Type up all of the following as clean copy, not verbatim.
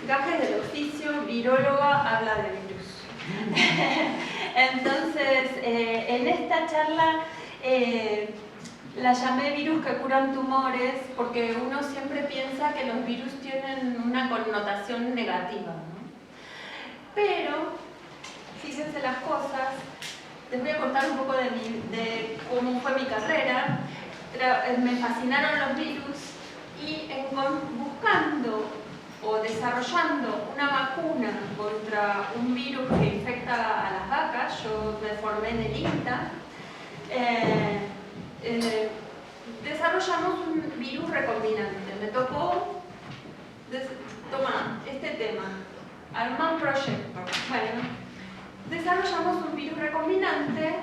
gajes del oficio, viróloga habla de virus. Entonces, en esta charla la llamé virus que curan tumores porque uno siempre piensa que los virus tienen una connotación negativa, ¿no? Pero, fíjense las cosas, les voy a contar un poco de cómo fue mi carrera. Me fascinaron los virus y buscando o desarrollando una vacuna contra un virus que infecta a las vacas, yo me formé en el INTA, desarrollamos un virus recombinante. Me tocó tomar este tema, armar un proyecto. Bueno, desarrollamos un virus recombinante.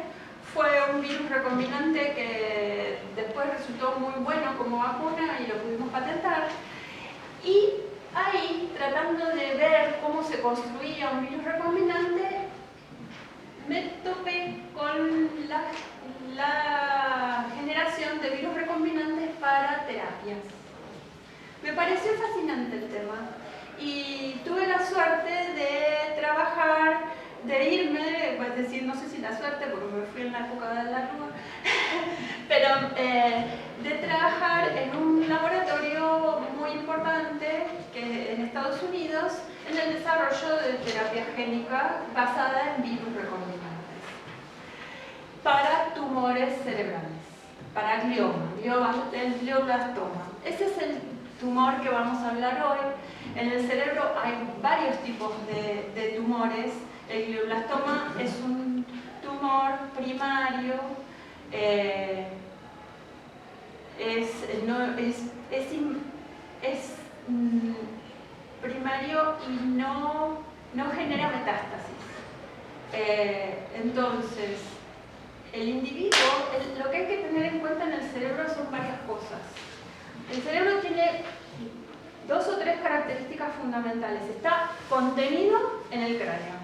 Fue un virus recombinante que después resultó muy bueno como vacuna y lo pudimos patentar. Y ahí, tratando de ver cómo se construía un virus recombinante, me topé con la generación de virus recombinantes para terapias. Me pareció fascinante el tema y tuve la suerte de trabajar, de irme, pues decir, no sé si la suerte, porque me fui en la época de la Rúa, pero de trabajar en un laboratorio muy importante que en Estados Unidos en el desarrollo de terapia génica basada en virus recombinantes para tumores cerebrales, para glioma, el glioblastoma. Ese es el tumor que vamos a hablar hoy. En el cerebro hay varios tipos de tumores. El glioblastoma es un tumor primario, primario y no genera metástasis. Entonces, el individuo, lo que hay que tener en cuenta en el cerebro son varias cosas. El cerebro tiene 2 o 3 características fundamentales. Está contenido en el cráneo.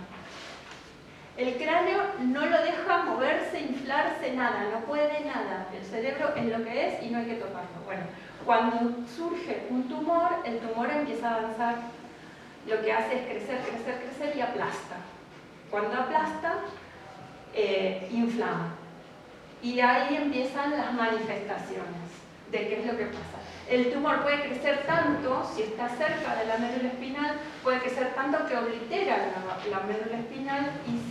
El cráneo no lo deja moverse, inflarse, nada, no puede nada. El cerebro es lo que es y no hay que tocarlo. Bueno, cuando surge un tumor, el tumor empieza a avanzar. Lo que hace es crecer, crecer, crecer y aplasta. Cuando aplasta, inflama. Y ahí empiezan las manifestaciones de qué es lo que pasa. El tumor puede crecer tanto, si está cerca de la médula espinal, puede crecer tanto que oblitera la médula espinal y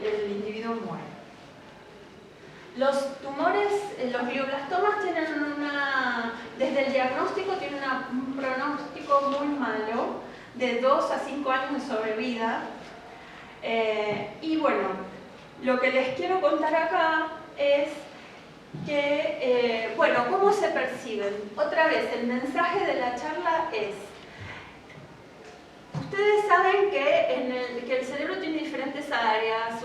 el individuo muere. Los tumores, los glioblastomas tienen desde el diagnóstico tienen un pronóstico muy malo, de 2 a 5 años de sobrevida. Y bueno, lo que les quiero contar acá es que, bueno, ¿cómo se perciben? Otra vez, el mensaje de la charla es, ustedes saben que el cerebro tiene diferentes áreas,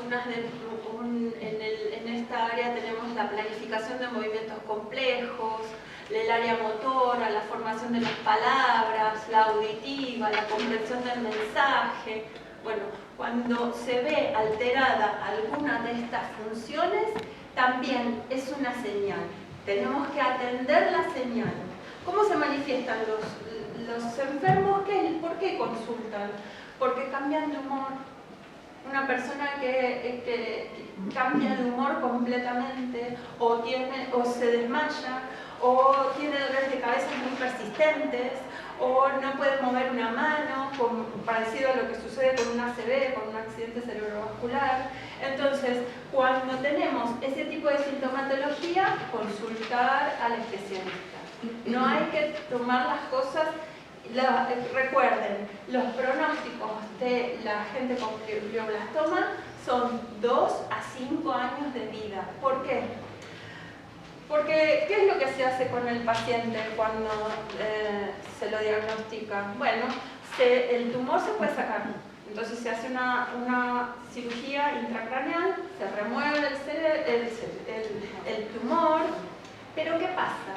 en esta área tenemos la planificación de movimientos complejos, el área motora, la formación de las palabras, la auditiva, la comprensión del mensaje. Bueno, cuando se ve alterada alguna de estas funciones, también es una señal. Tenemos que atender la señal. ¿Cómo se manifiestan los enfermos? ¿Por qué consultan? Porque cambian de humor. Una persona que cambia de humor completamente, o se desmaya, o tiene dolores de cabeza muy persistentes, o no puede mover una mano, parecido a lo que sucede con un ACV, con un accidente cerebrovascular. Entonces, cuando tenemos ese tipo de sintomatología, consultar al especialista. No hay que tomar las cosas. Recuerden, los pronósticos de la gente con glioblastoma son 2 a 5 años de vida. ¿Por qué? Porque, ¿qué es lo que se hace con el paciente cuando se lo diagnostica? Bueno, el tumor se puede sacar. Entonces se hace una cirugía intracraneal, se remueve el tumor. Pero ¿qué pasa?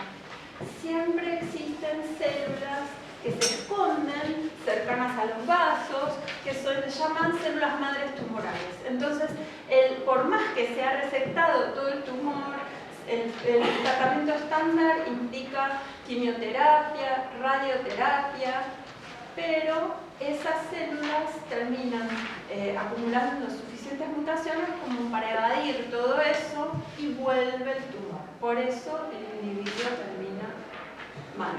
Siempre existen células que se esconden cercanas a los vasos, que se llaman células madres tumorales. Entonces, por más que se ha resectado todo el tumor, el tratamiento estándar implica quimioterapia, radioterapia, pero esas células terminan acumulando suficientes mutaciones como para evadir todo eso y vuelve el tumor. Por eso el individuo termina mal.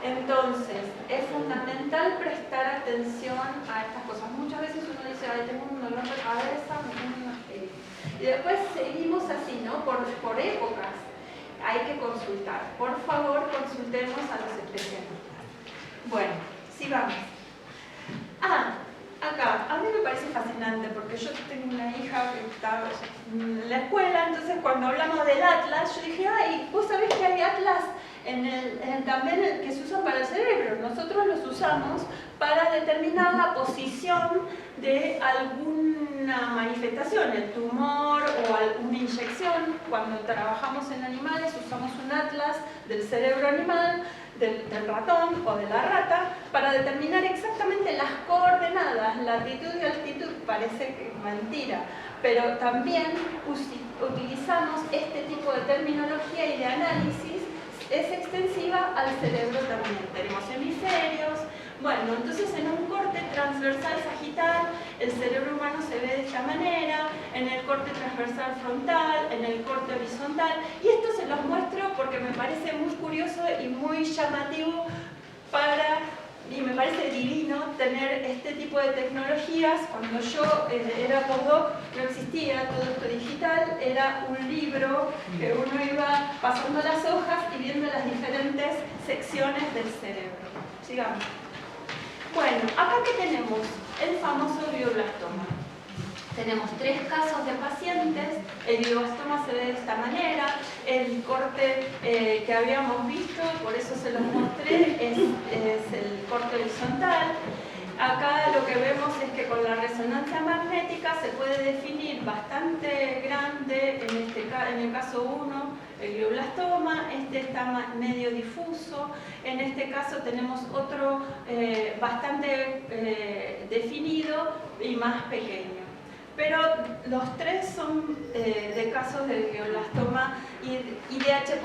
Entonces, es fundamental prestar atención a estas cosas. Muchas veces uno dice, ay, tengo un dolor de cabeza, me tengo una aspirina. Y después seguimos así, ¿no? Por épocas. Hay que consultar. Por favor, consultemos a los especialistas. Bueno, sigamos. Acá, a mí me parece fascinante porque yo tengo una hija que está en la escuela, entonces cuando hablamos del atlas, yo dije, ay, ¿vos sabés que hay atlas también que se usan para el cerebro? Nosotros los usamos para determinar la posición de alguna manifestación, el tumor o alguna inyección. Cuando trabajamos en animales usamos un atlas del cerebro animal, del ratón o de la rata, para determinar exactamente las coordenadas, latitud y altitud. Parece que es mentira, pero también utilizamos este tipo de terminología y de análisis. Es extensiva al cerebro también. Tenemos hemisferios. Bueno, entonces en un corte transversal sagital el cerebro humano se ve de esta manera, en el corte transversal frontal, en el corte horizontal, y esto se los muestro porque me parece muy curioso y muy llamativo y me parece divino tener este tipo de tecnologías. Cuando yo era postdoc no existía todo esto digital, era un libro que uno iba pasando las hojas y viendo las diferentes secciones del cerebro. Sigamos. Bueno, acá ¿qué tenemos? El famoso glioblastoma. Tenemos 3 casos de pacientes. El glioblastoma se ve de esta manera. El corte que habíamos visto, por eso se los mostré, es el corte horizontal. Acá lo que vemos es que con la resonancia magnética se puede definir bastante grande, en el caso 1, el glioblastoma. Este está medio difuso. En este caso tenemos otro bastante definido y más pequeño. Pero los 3 son de casos de glioblastoma IDH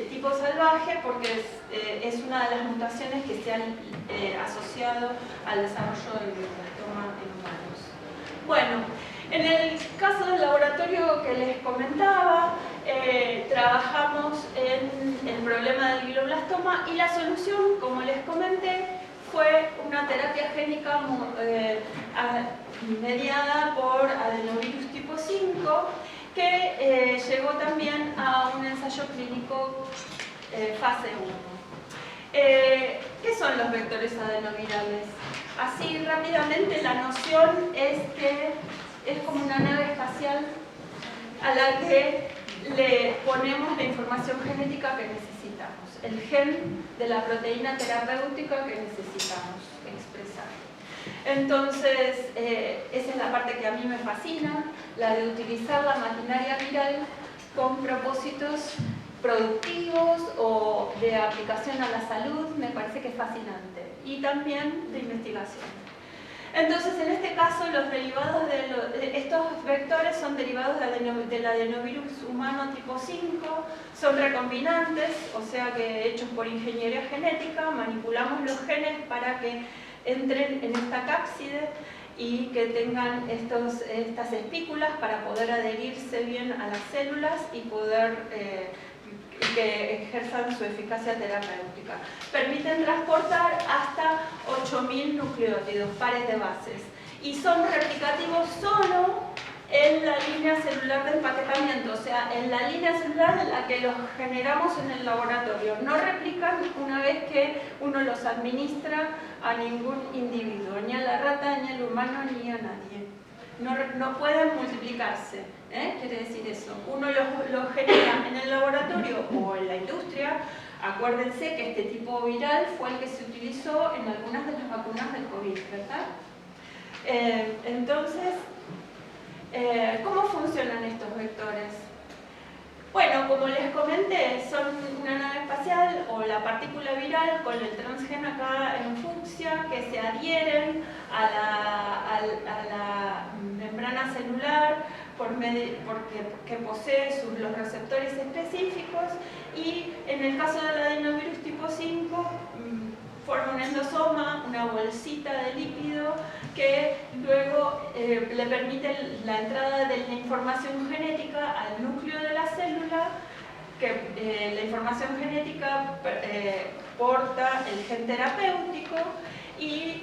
tipo salvaje, porque es una de las mutaciones que se han asociado al desarrollo del glioblastoma en humanos. Bueno, en el caso del laboratorio que les comentaba, trabajamos en el problema del glioblastoma y la solución, como les comenté, fue una terapia génica mediada por adenovirus tipo 5, que llegó también a un ensayo clínico fase 1. ¿Qué son los vectores adenovirales? Así rápidamente la noción es que es como una nave espacial a la que le ponemos la información genética que necesitamos, el gen de la proteína terapéutica que necesitamos expresar. Entonces, esa es la parte que a mí me fascina, la de utilizar la maquinaria viral con propósitos productivos o de aplicación a la salud. Me parece que es fascinante, y también de investigación. Entonces, en este caso, los derivados estos vectores son derivados del adenovirus humano tipo 5, son recombinantes, o sea que hechos por ingeniería genética, manipulamos los genes para que entren en esta cápside y que tengan estas espículas para poder adherirse bien a las células y poder que ejerzan su eficacia terapéutica. Permiten transportar hasta 8.000 nucleótidos, pares de bases, y son replicativos solo en la línea celular de empaquetamiento, o sea, en la línea celular en la que los generamos en el laboratorio. No replican una vez que uno los administra a ningún individuo, ni a la rata, ni al humano, ni a nadie. No pueden multiplicarse. Quiere decir eso. Uno los genera en el laboratorio o en la industria. Acuérdense que este tipo viral fue el que se utilizó en algunas de las vacunas del COVID, ¿verdad? Entonces, ¿cómo funcionan estos vectores? Bueno, como les comenté, son una nave espacial o la partícula viral con el transgen acá en fucsia, que se adhieren a la membrana celular porque posee los receptores específicos, y en el caso del adenovirus tipo 5 forma un endosoma una bolsita de lípido que luego le permite la entrada de la información genética al núcleo de la célula, que la información genética porta el gen terapéutico y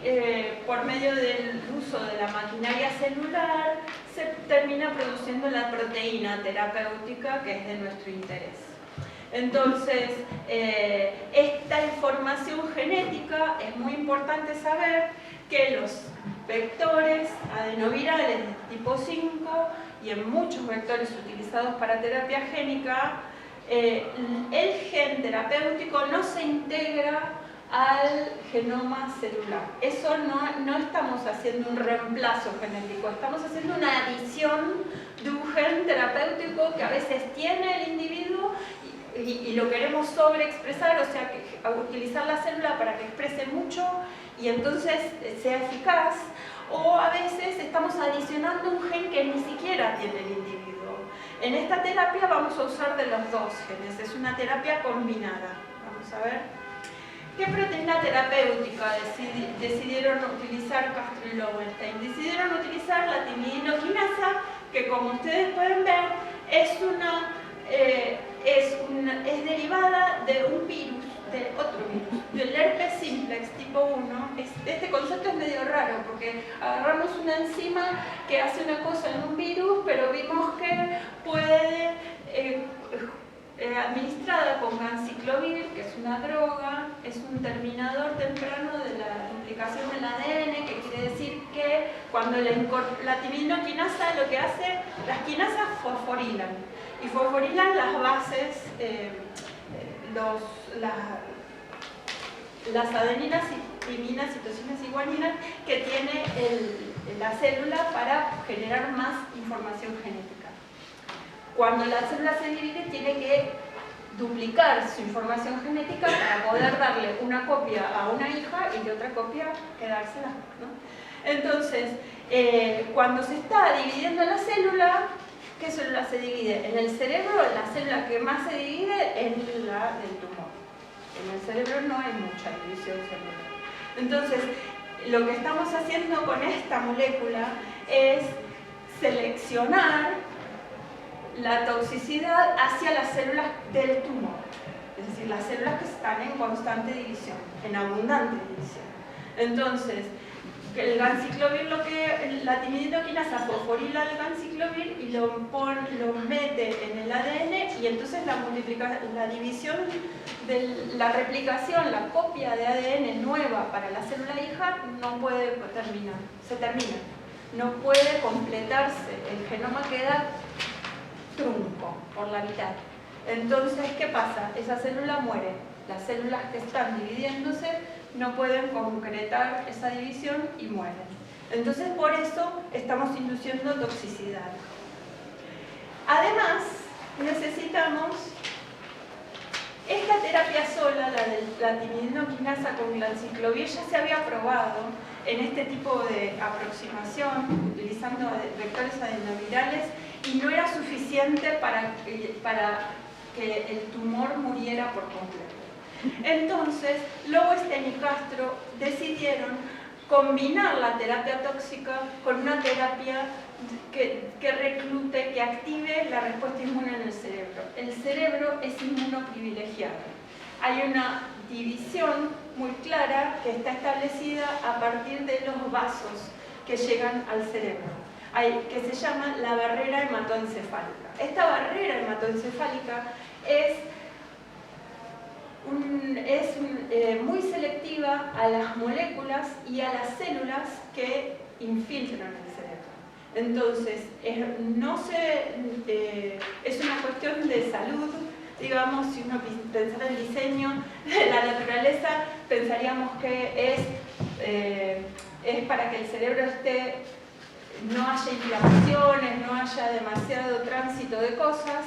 por medio del uso de la maquinaria celular se termina produciendo la proteína terapéutica que es de nuestro interés. Entonces, esta información genética es muy importante saber que los vectores adenovirales de tipo 5 y en muchos vectores utilizados para terapia génica, el gen terapéutico no se integra al genoma celular. Eso no estamos haciendo un reemplazo genético, estamos haciendo una adición de un gen terapéutico que a veces tiene el individuo y lo queremos sobreexpresar, o sea, utilizar la célula para que exprese mucho y entonces sea eficaz, o a veces estamos adicionando un gen que ni siquiera tiene el individuo. En esta terapia vamos a usar de los dos genes, es una terapia combinada. Vamos a ver. ¿Qué proteína terapéutica decidieron utilizar Castro y Lowenstein? Decidieron utilizar la timidinoquinasa, que como ustedes pueden ver es derivada de un virus, de otro virus, del herpes simplex tipo 1. Este concepto es medio raro porque agarramos una enzima que hace una cosa en un virus, pero vimos que puede administrada con ganciclovir, que es una droga, es un terminador temprano de la duplicación del ADN, que quiere decir que cuando la timidinoquinasa lo que hace, las quinasas fosforilan, y fosforilan las bases, las adeninas, timinas, citosinas y guaninas que tiene la célula para generar más información genética. Cuando la célula se divide tiene que duplicar su información genética para poder darle una copia a una hija y de otra copia quedársela, ¿no? Entonces, cuando se está dividiendo la célula, ¿qué célula se divide? En el cerebro, la célula que más se divide es la del tumor. En el cerebro no hay mucha división celular. Entonces, lo que estamos haciendo con esta molécula es seleccionar la toxicidad hacia las células del tumor, es decir, las células que están en constante división, en abundante división. Entonces, el ganciclovir, la timidinoquinasa fosforila el ganciclovir y lo mete en el ADN, y entonces la división, la replicación, la copia de ADN nueva para la célula hija no puede terminar, se termina, no puede completarse, el genoma queda trunco por la mitad. Entonces, ¿qué pasa? Esa célula muere. Las células que están dividiéndose no pueden concretar esa división y mueren. Entonces, por eso estamos induciendo toxicidad. Además, necesitamos esta terapia sola, la de la timidinoquinasa con ganciclovir, ya se había probado en este tipo de aproximación utilizando vectores adenovirales y no era suficiente para que el tumor muriera por completo. Entonces, Lowenstein y Castro decidieron combinar la terapia tóxica con una terapia que reclute, que active la respuesta inmune en el cerebro. El cerebro es inmunoprivilegiado. Hay una división muy clara que está establecida a partir de los vasos que llegan al cerebro, que se llama la barrera hematoencefálica. Esta barrera hematoencefálica es muy selectiva a las moléculas y a las células que infiltran el cerebro. Entonces, es una cuestión de salud. Digamos, si uno pensara en el diseño de la naturaleza, pensaríamos que es para que el cerebro no haya inflamaciones, no haya demasiado tránsito de cosas,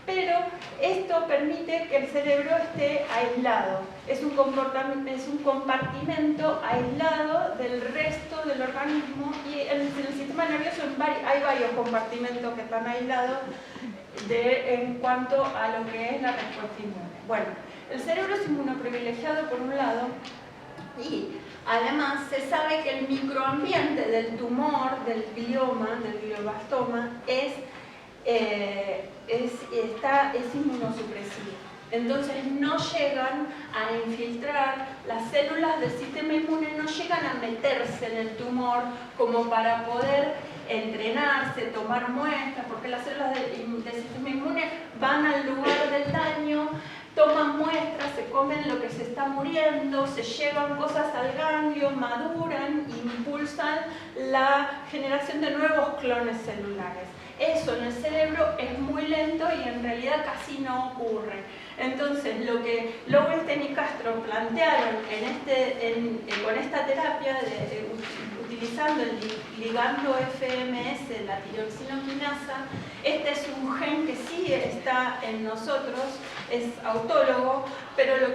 pero esto permite que el cerebro esté aislado. Es un compartimento aislado del resto del organismo, y en el sistema nervioso hay varios compartimentos que están aislados en cuanto a lo que es la respuesta inmune. Bueno, el cerebro es inmunoprivilegiado por un lado, y Además, se sabe que el microambiente del tumor, del glioma, del glioblastoma, es inmunosupresivo. Entonces no llegan a infiltrar, las células del sistema inmune no llegan a meterse en el tumor como para poder entrenarse, tomar muestras, porque las células del sistema inmune van al lugar del daño, toman muestras, se comen lo que se está muriendo, se llevan cosas al ganglio, maduran, impulsan la generación de nuevos clones celulares. Eso en el cerebro es muy lento y en realidad casi no ocurre. Entonces, lo que Lowenstein y Castro plantearon con esta terapia, utilizando el ligando FMS, la tiroxinoquinasa, este es un gen que sí está en nosotros, es autólogo, pero lo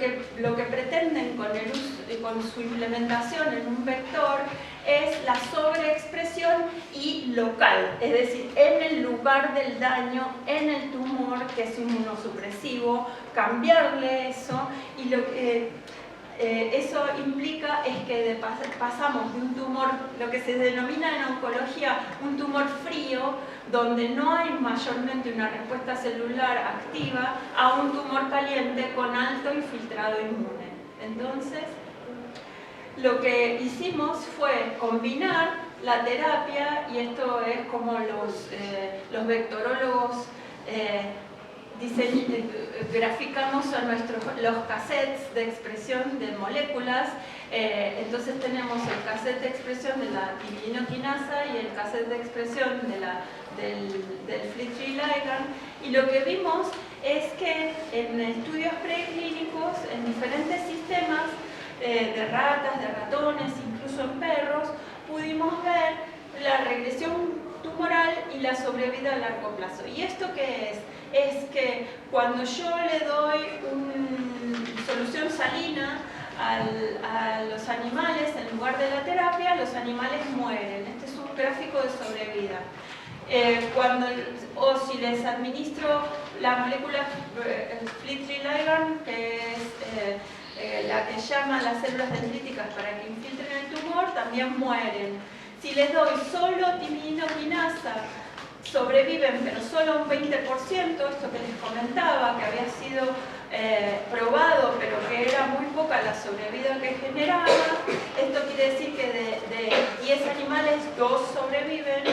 que pretenden con su implementación en un vector es la sobreexpresión y local, es decir, en el lugar del daño, en el tumor que es inmunosupresivo, cambiarle eso, y lo que eso implica es que pasamos de un tumor, lo que se denomina en oncología un tumor frío, donde no hay mayormente una respuesta celular activa, a un tumor caliente con alto infiltrado inmune. Entonces, lo que hicimos fue combinar la terapia, y esto es como los vectorólogos graficamos a los cassettes de expresión de moléculas. Entonces tenemos el cassette de expresión de la tiroxinoquinasa y el cassette de expresión del FLT3 ligand, y lo que vimos es que en estudios preclínicos, en diferentes sistemas de ratas, de ratones, incluso en perros, pudimos ver la regresión tumoral y la sobrevida a largo plazo. ¿Y esto qué es? Es que cuando yo le doy una solución salina a los animales en lugar de la terapia, los animales mueren. Este es un gráfico de sobrevida. O si les administro la molécula FLT3 ligand, que es la que llama a las células dendríticas para que infiltren el tumor, también mueren. Si les doy solo tiroxinoquinasa, sobreviven, pero solo un 20%, esto que les comentaba, que había sido probado, pero que era muy poca la sobrevida que generaba. Esto quiere decir que de 10 animales, 2 sobreviven.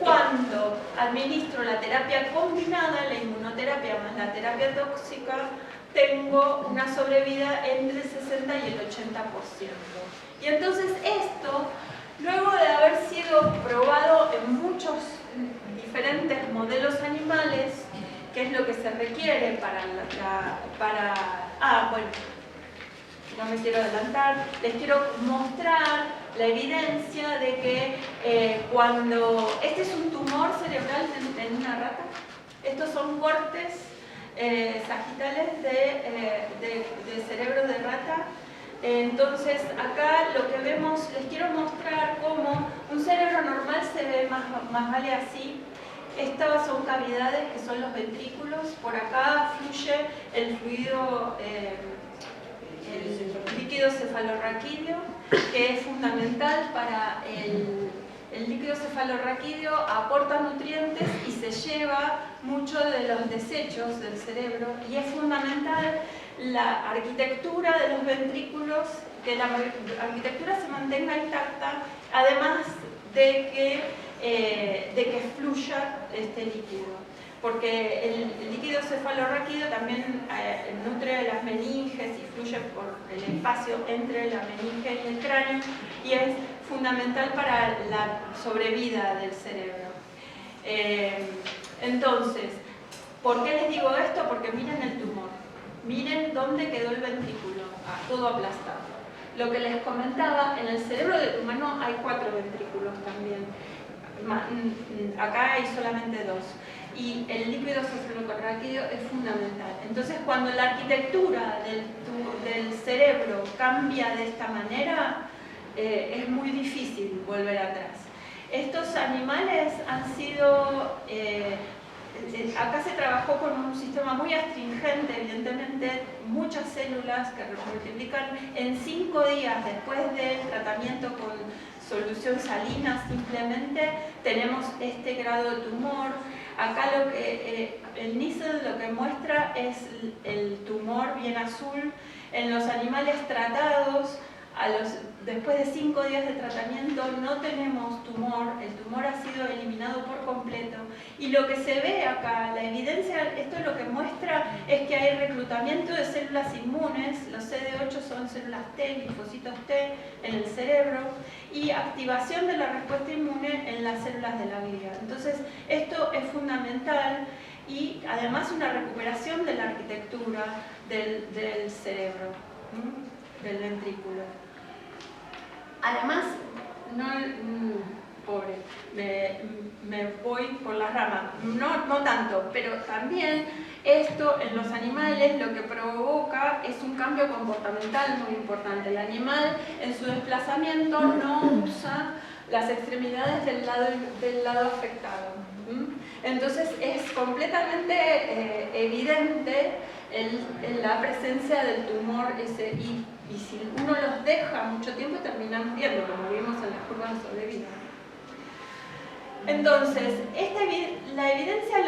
Cuando administro la terapia combinada, la inmunoterapia más la terapia tóxica, tengo una sobrevida entre el 60 y el 80%. Y entonces esto, luego de haber sido probado en muchos diferentes modelos animales, que es lo que se requiere bueno, no me quiero adelantar, les quiero mostrar la evidencia de que cuando este es un tumor cerebral en una rata, estos son cortes sagitales de cerebro de rata. Entonces acá lo que vemos, les quiero mostrar cómo un cerebro normal se ve más vale así. Estas son cavidades que son los ventrículos, por acá fluye el fluido, el líquido cefalorraquídeo, que es fundamental para el líquido cefalorraquídeo, aporta nutrientes y se lleva mucho de los desechos del cerebro, y es fundamental la arquitectura de los ventrículos, que la arquitectura se mantenga intacta, además de que fluya este líquido, porque el líquido cefalorraquídeo también nutre las meninges y fluye por el espacio entre la meninge y el cráneo, y es fundamental para la sobrevida del cerebro. Entonces, ¿por qué les digo esto? Porque miren el tumor, miren dónde quedó el ventrículo, todo aplastado. Lo que les comentaba, en el cerebro del humano hay 4 ventrículos también. Acá hay solamente 2. Y el líquido cefalorraquídeo es fundamental. Entonces, cuando la arquitectura del cerebro cambia de esta manera, es muy difícil volver atrás. Estos animales han sido acá se trabajó con un sistema muy astringente, evidentemente, muchas células que multiplican en 5 días después del tratamiento con solución salina, simplemente tenemos este grado de tumor. Acá el NICEL lo que muestra es el tumor bien azul. En los animales tratados, después de 5 días de tratamiento no tenemos tumor, el tumor ha sido eliminado por completo. Y lo que se ve acá, la evidencia, esto lo que muestra es que hay reclutamiento de células inmunes, los CD8 son células T, linfocitos T en el cerebro, y activación de la respuesta inmune en las células de la glia. Entonces, esto es fundamental y además una recuperación de la arquitectura del cerebro, del ventrículo. Además, pobre, me voy por la rama, no tanto, pero también esto en los animales lo que provoca es un cambio comportamental muy importante. El animal en su desplazamiento no usa las extremidades del lado afectado. Entonces es completamente evidente la presencia del tumor ese, y si uno los deja mucho tiempo terminan muriendo, como vimos en las curvas de sobrevida. Entonces, la evidencia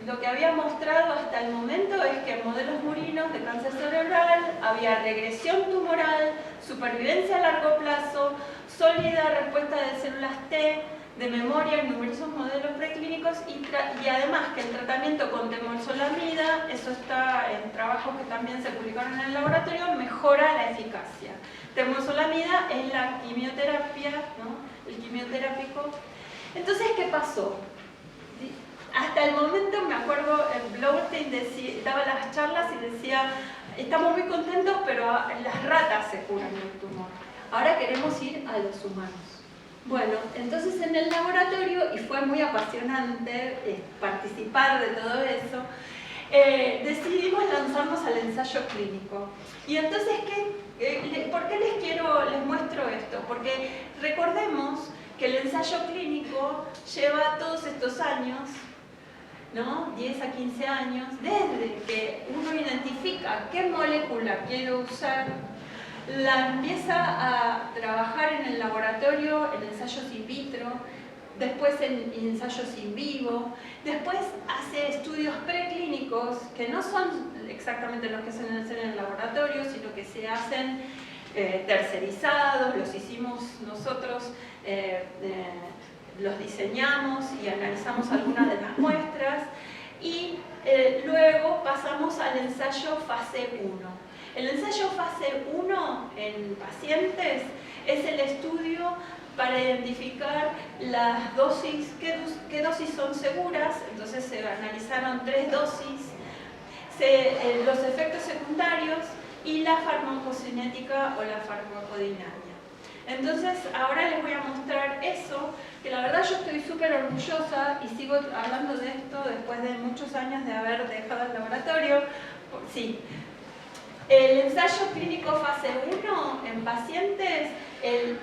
lo que había mostrado hasta el momento es que en modelos murinos de cáncer cerebral había regresión tumoral, supervivencia a largo plazo, sólida respuesta de células T, de memoria en numerosos modelos preclínicos y además que el tratamiento con temozolomida, eso está en trabajos que también se publicaron en el laboratorio, mejora la eficacia. Temozolomida es la quimioterapia, ¿no? El quimioterápico. Entonces, ¿qué pasó? Hasta el momento, me acuerdo, Blaustein daba las charlas y decía, estamos muy contentos, pero las ratas se curan del tumor. Ahora queremos ir a los humanos. Bueno, entonces en el laboratorio, y fue muy apasionante participar de todo eso, decidimos lanzarnos al ensayo clínico. Y entonces, ¿por qué les muestro esto? Porque recordemos que el ensayo clínico lleva todos estos años, ¿no? 10 a 15 años, desde que uno identifica qué molécula quiero usar, la empieza a trabajar en el laboratorio, en ensayos in vitro, después en ensayos in vivo, después hace estudios preclínicos que no son exactamente los que se hacen en el laboratorio, sino que se hacen tercerizados, los hicimos nosotros, los diseñamos y analizamos algunas de las muestras y luego pasamos al ensayo fase 1. El ensayo fase 1 en pacientes es el estudio para identificar las dosis, qué dosis son seguras, entonces se analizaron 3 dosis, los efectos secundarios y la farmacocinética o la farmacodinámica. Entonces, ahora les voy a mostrar eso, que la verdad yo estoy súper orgullosa y sigo hablando de esto después de muchos años de haber dejado el laboratorio. Sí. El ensayo clínico fase 1 en pacientes, el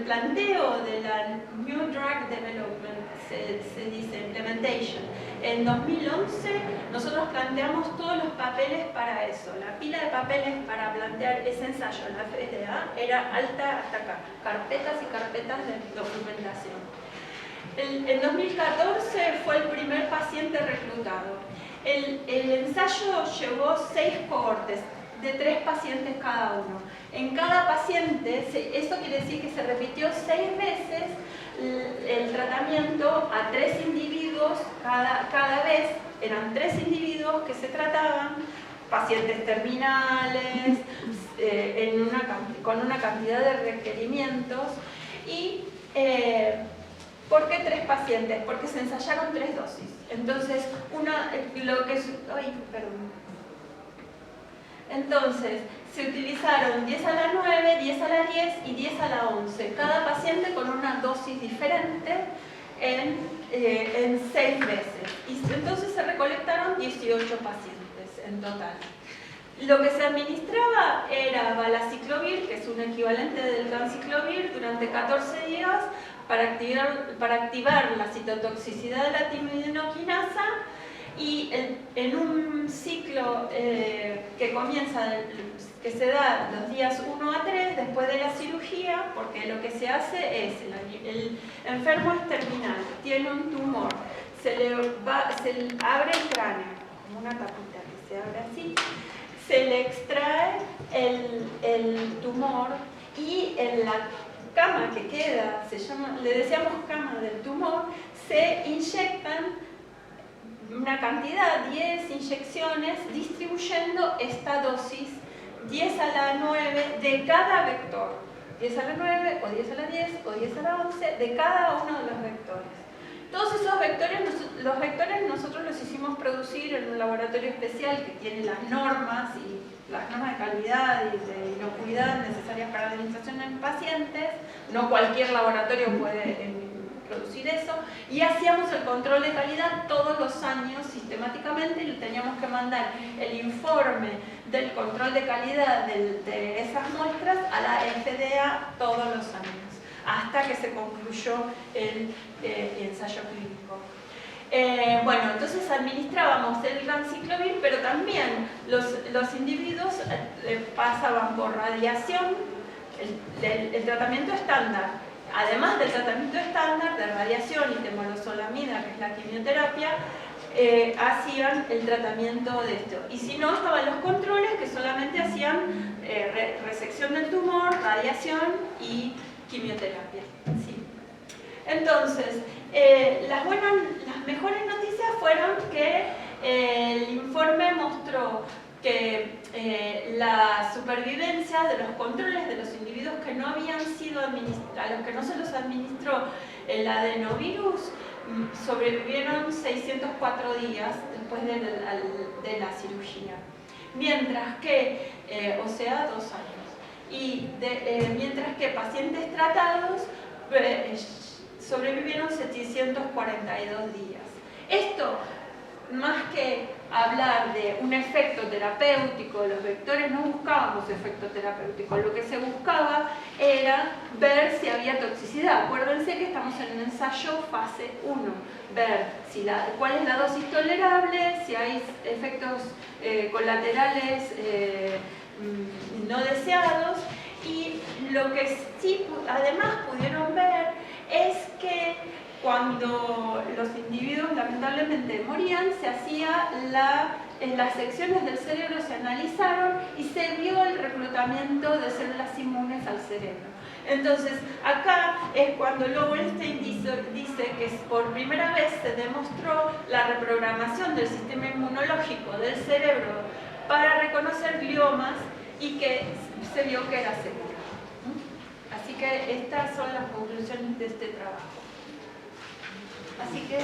planteo de la New Drug Development, se dice Implementation. En 2011 nosotros planteamos todos los papeles para eso. La pila de papeles para plantear ese ensayo en la FDA era alta hasta acá, carpetas y carpetas de documentación. En 2014 fue el primer paciente reclutado. El ensayo llevó 6 cohortes de 3 pacientes cada uno. En cada paciente, eso quiere decir que se repitió 6 veces el tratamiento a 3 individuos cada vez. Eran 3 individuos que se trataban, pacientes terminales, con una cantidad de requerimientos. Y ¿por qué 3 pacientes? Porque se ensayaron 3 dosis. Entonces, Entonces, se utilizaron 10 a la 9, 10 a la 10 y 10 a la 11. Cada paciente con una dosis diferente en 6 veces. Y entonces se recolectaron 18 pacientes en total. Lo que se administraba era valaciclovir, que es un equivalente del ganciclovir, durante 14 días para activar la citotoxicidad de la timidinoquinasa, y en un ciclo que que se da los días 1 a 3 después de la cirugía, porque lo que se hace es, el enfermo es terminal, tiene un tumor, se le abre el cráneo, como una tapita que se abre así, se le extrae el tumor, y en la cama que queda, le decíamos cama del tumor, se inyectan una cantidad, 10 inyecciones, distribuyendo esta dosis 10 a la 9 de cada vector. 10 a la 9, o 10 a la 10, o 10 a la 11, de cada uno de los vectores. Todos esos vectores, los vectores nosotros los hicimos producir en un laboratorio especial que tiene las normas de calidad y de inocuidad necesarias para la administración en pacientes. No cualquier laboratorio puede producir eso, y hacíamos el control de calidad todos los años sistemáticamente, y le teníamos que mandar el informe del control de calidad de esas muestras a la FDA todos los años, hasta que se concluyó el ensayo clínico. Bueno, entonces administrábamos el ganciclovir, pero también los individuos pasaban por radiación, el tratamiento estándar. Además del tratamiento estándar de radiación y temozolomida, que es la quimioterapia, hacían el tratamiento de esto. Y si no, estaban los controles que solamente hacían resección del tumor, radiación y quimioterapia. ¿Sí? Entonces, las mejores noticias fueron que el informe mostró que la supervivencia de los controles de los individuos que no habían sido a los que no se los administró el adenovirus, sobrevivieron 604 días después de la cirugía, mientras que, o sea, 2 años, y mientras que pacientes tratados sobrevivieron 742 días. Esto, más que hablar de un efecto terapéutico, los vectores no buscábamos efecto terapéutico, lo que se buscaba era ver si había toxicidad. Acuérdense que estamos en un ensayo fase 1, ver cuál es la dosis tolerable, si hay efectos colaterales no deseados, y lo que sí además pudieron ver es que cuando los individuos lamentablemente morían, se hacía las secciones del cerebro se analizaron y se vio el reclutamiento de células inmunes al cerebro. Entonces, acá es cuando Lowenstein dice que por primera vez se demostró la reprogramación del sistema inmunológico del cerebro para reconocer gliomas, y que se vio que era seguro. Así que estas son las conclusiones de este trabajo. Así que